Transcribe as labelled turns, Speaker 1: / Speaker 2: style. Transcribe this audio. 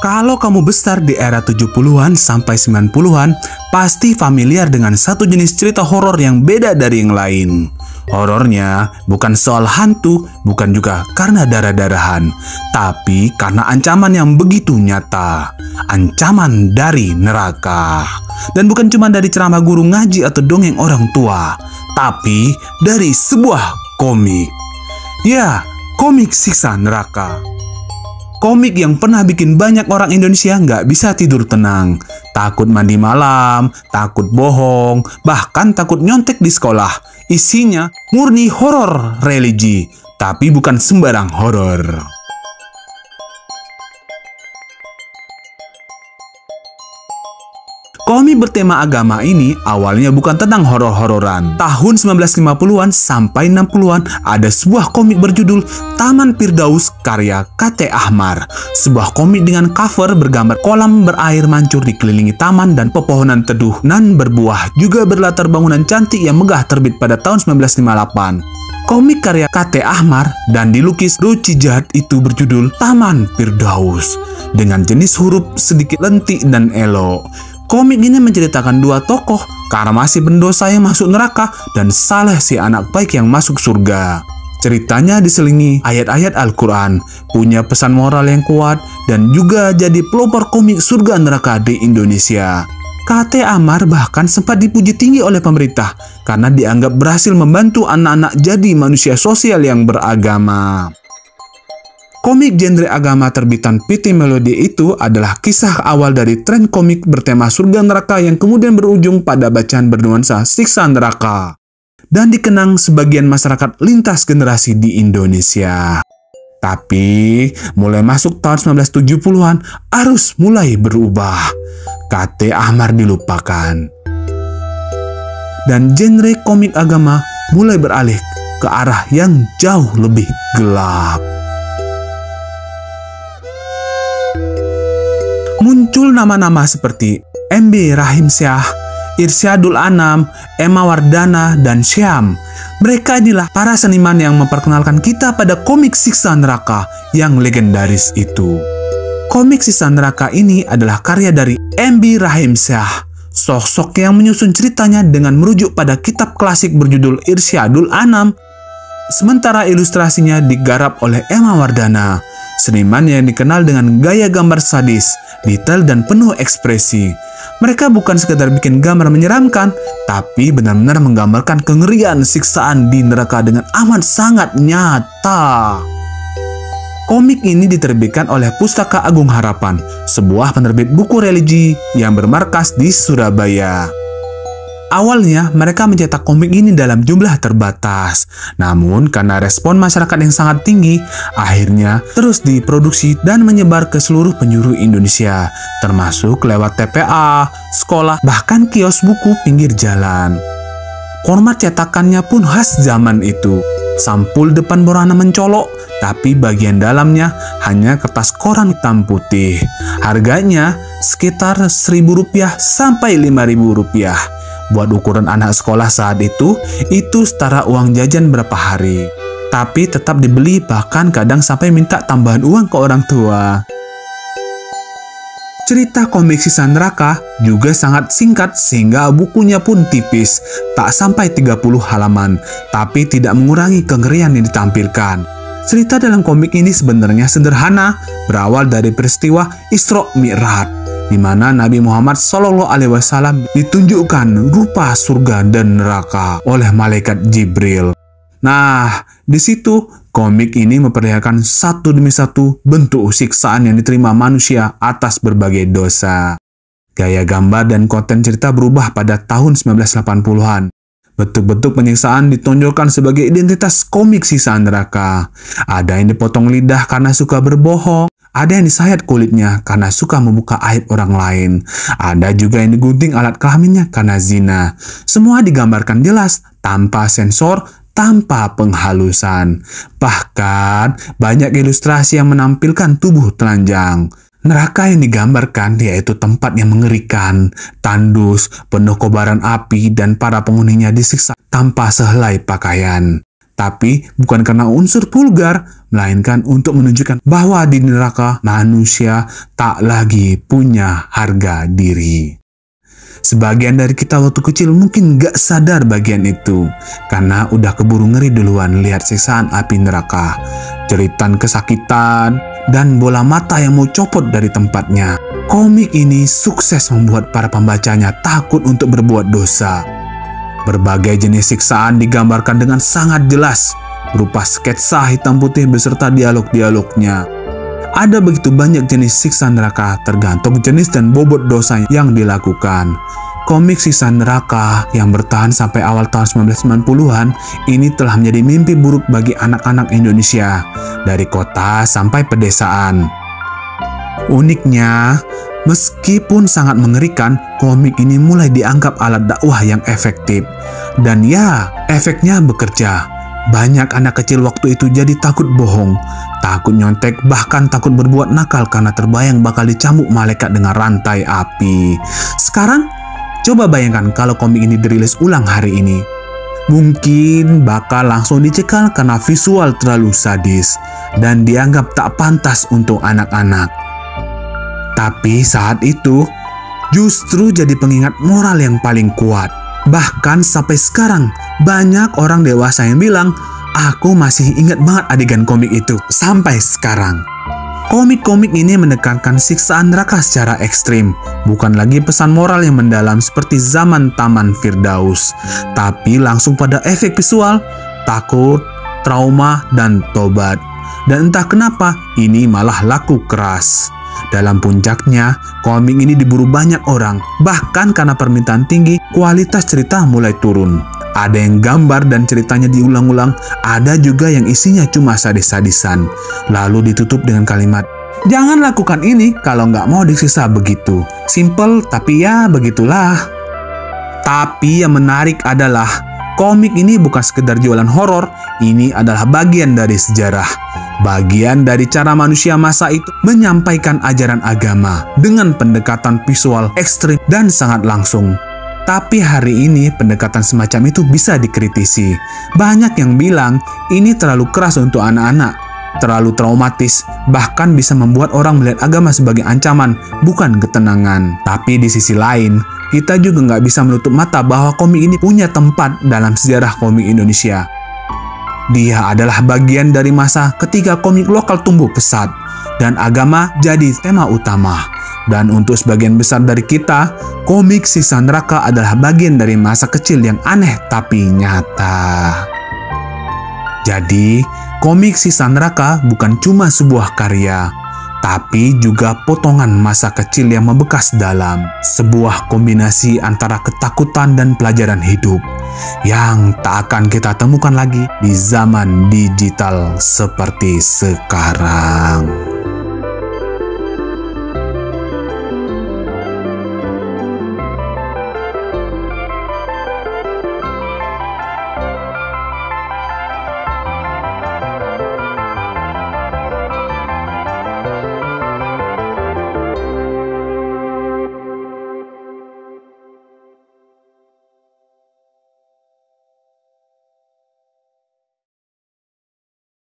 Speaker 1: Kalau kamu besar di era 70-an sampai 90-an, pasti familiar dengan satu jenis cerita horor yang beda dari yang lain. Horornya bukan soal hantu, bukan juga karena darah-darahan, tapi karena ancaman yang begitu nyata. Ancaman dari neraka. Dan bukan cuma dari ceramah guru ngaji atau dongeng orang tua, tapi dari sebuah komik. Ya, komik siksa neraka. Komik yang pernah bikin banyak orang Indonesia nggak bisa tidur tenang. Takut mandi malam, takut bohong, bahkan takut nyontek di sekolah. Isinya murni horor religi, tapi bukan sembarang horor. Komik bertema agama ini awalnya bukan tentang horor-hororan. Tahun 1950-an sampai 60-an ada sebuah komik berjudul Taman Firdaus karya K.T. Ahmar. Sebuah komik dengan cover bergambar kolam berair mancur dikelilingi taman dan pepohonan teduh nan berbuah, juga berlatar bangunan cantik yang megah terbit pada tahun 1958. Komik karya K.T. Ahmar dan dilukis Ruci Jahad itu berjudul Taman Firdaus dengan jenis huruf sedikit lentik dan elok. Komik ini menceritakan dua tokoh, Karamasi pendosa yang masuk neraka dan Saleh si anak baik yang masuk surga. Ceritanya diselingi ayat-ayat Al-Quran, punya pesan moral yang kuat, dan juga jadi pelopor komik surga neraka di Indonesia. K.T. Ahmar bahkan sempat dipuji tinggi oleh pemerintah karena dianggap berhasil membantu anak-anak jadi manusia sosial yang beragama. Komik genre agama terbitan PT Melody itu adalah kisah awal dari tren komik bertema surga neraka yang kemudian berujung pada bacaan bernuansa siksa neraka dan dikenang sebagian masyarakat lintas generasi di Indonesia. Tapi mulai masuk tahun 1970-an arus mulai berubah. K.T. Ahmar dilupakan dan genre komik agama mulai beralih ke arah yang jauh lebih gelap. Muncul nama-nama seperti M.B. Rahim Syah, Irsyadul Anam, Emma Wardana, dan Syam. Mereka inilah para seniman yang memperkenalkan kita pada komik siksa neraka yang legendaris itu. Komik siksa neraka ini adalah karya dari M.B. Rahim Syah, sosok yang menyusun ceritanya dengan merujuk pada kitab klasik berjudul Irsyadul Anam. Sementara ilustrasinya digarap oleh Emma Wardana, seniman yang dikenal dengan gaya gambar sadis, detail, dan penuh ekspresi. Mereka bukan sekedar bikin gambar menyeramkan, tapi benar-benar menggambarkan kengerian siksaan di neraka dengan amat sangat nyata. Komik ini diterbitkan oleh Pustaka Agung Harapan, sebuah penerbit buku religi yang bermarkas di Surabaya. Awalnya mereka mencetak komik ini dalam jumlah terbatas, namun karena respon masyarakat yang sangat tinggi, akhirnya terus diproduksi dan menyebar ke seluruh penjuru Indonesia, termasuk lewat TPA, sekolah, bahkan kios buku pinggir jalan. Format cetakannya pun khas zaman itu. Sampul depan berwarna mencolok, tapi bagian dalamnya hanya kertas koran hitam putih. Harganya sekitar Rp1.000 sampai Rp5.000. Buat ukuran anak sekolah saat itu setara uang jajan berapa hari. Tapi tetap dibeli, bahkan kadang sampai minta tambahan uang ke orang tua. Cerita komik siksa neraka juga sangat singkat sehingga bukunya pun tipis, tak sampai 30 halaman, tapi tidak mengurangi kengerian yang ditampilkan. Cerita dalam komik ini sebenarnya sederhana, berawal dari peristiwa Isra Mi'raj, di mana Nabi Muhammad SAW ditunjukkan rupa surga dan neraka oleh malaikat Jibril. Nah, di situ komik ini memperlihatkan satu demi satu bentuk siksaan yang diterima manusia atas berbagai dosa. Gaya gambar dan konten cerita berubah pada tahun 1980-an. Bentuk-bentuk penyiksaan ditonjolkan sebagai identitas komik siksaan neraka. Ada yang dipotong lidah karena suka berbohong. Ada yang disayat kulitnya karena suka membuka aib orang lain. Ada juga yang digunting alat kelaminnya karena zina. Semua digambarkan jelas, tanpa sensor, tanpa penghalusan. Bahkan, banyak ilustrasi yang menampilkan tubuh telanjang. Neraka yang digambarkan yaitu tempat yang mengerikan, tandus, penuh kobaran api, dan para penghuninya disiksa tanpa sehelai pakaian. Tapi bukan karena unsur vulgar, melainkan untuk menunjukkan bahwa di neraka manusia tak lagi punya harga diri. Sebagian dari kita waktu kecil mungkin gak sadar bagian itu, karena udah keburu ngeri duluan lihat siksaan api neraka, jeritan kesakitan, dan bola mata yang mau copot dari tempatnya. Komik ini sukses membuat para pembacanya takut untuk berbuat dosa. Berbagai jenis siksaan digambarkan dengan sangat jelas, berupa sketsa hitam putih beserta dialog-dialognya. Ada begitu banyak jenis siksa neraka tergantung jenis dan bobot dosa yang dilakukan. Komik siksa neraka yang bertahan sampai awal tahun 1990-an ini telah menjadi mimpi buruk bagi anak-anak Indonesia dari kota sampai pedesaan. Uniknya, meskipun sangat mengerikan, komik ini mulai dianggap alat dakwah yang efektif. Dan ya, efeknya bekerja. Banyak anak kecil waktu itu jadi takut bohong, takut nyontek, bahkan takut berbuat nakal karena terbayang bakal dicambuk malaikat dengan rantai api. Sekarang, coba bayangkan kalau komik ini dirilis ulang hari ini. Mungkin bakal langsung dicekal karena visual terlalu sadis dan dianggap tak pantas untuk anak-anak. Tapi saat itu, justru jadi pengingat moral yang paling kuat. Bahkan sampai sekarang, banyak orang dewasa yang bilang, aku masih ingat banget adegan komik itu sampai sekarang. Komik-komik ini menekankan siksaan neraka secara ekstrim, bukan lagi pesan moral yang mendalam seperti zaman Taman Firdaus, tapi langsung pada efek visual, takut, trauma, dan tobat. Dan entah kenapa, ini malah laku keras. Dalam puncaknya, komik ini diburu banyak orang. Bahkan karena permintaan tinggi, kualitas cerita mulai turun. Ada yang gambar dan ceritanya diulang-ulang, ada juga yang isinya cuma sadis-sadisan. Lalu ditutup dengan kalimat, jangan lakukan ini kalau nggak mau disiksa begitu. Simple, tapi ya begitulah. Tapi yang menarik adalah, komik ini bukan sekedar jualan horor, ini adalah bagian dari sejarah. Bagian dari cara manusia masa itu menyampaikan ajaran agama dengan pendekatan visual ekstrim dan sangat langsung. Tapi hari ini pendekatan semacam itu bisa dikritisi. Banyak yang bilang ini terlalu keras untuk anak-anak, terlalu traumatis, bahkan bisa membuat orang melihat agama sebagai ancaman, bukan ketenangan. Tapi di sisi lain, kita juga nggak bisa menutup mata bahwa komik ini punya tempat dalam sejarah komik Indonesia. Dia adalah bagian dari masa ketika komik lokal tumbuh pesat dan agama jadi tema utama. Dan untuk sebagian besar dari kita, komik siksa neraka adalah bagian dari masa kecil yang aneh tapi nyata. Jadi, komik siksa neraka bukan cuma sebuah karya, tapi juga potongan masa kecil yang membekas dalam sebuah kombinasi antara ketakutan dan pelajaran hidup yang tak akan kita temukan lagi di zaman digital seperti sekarang.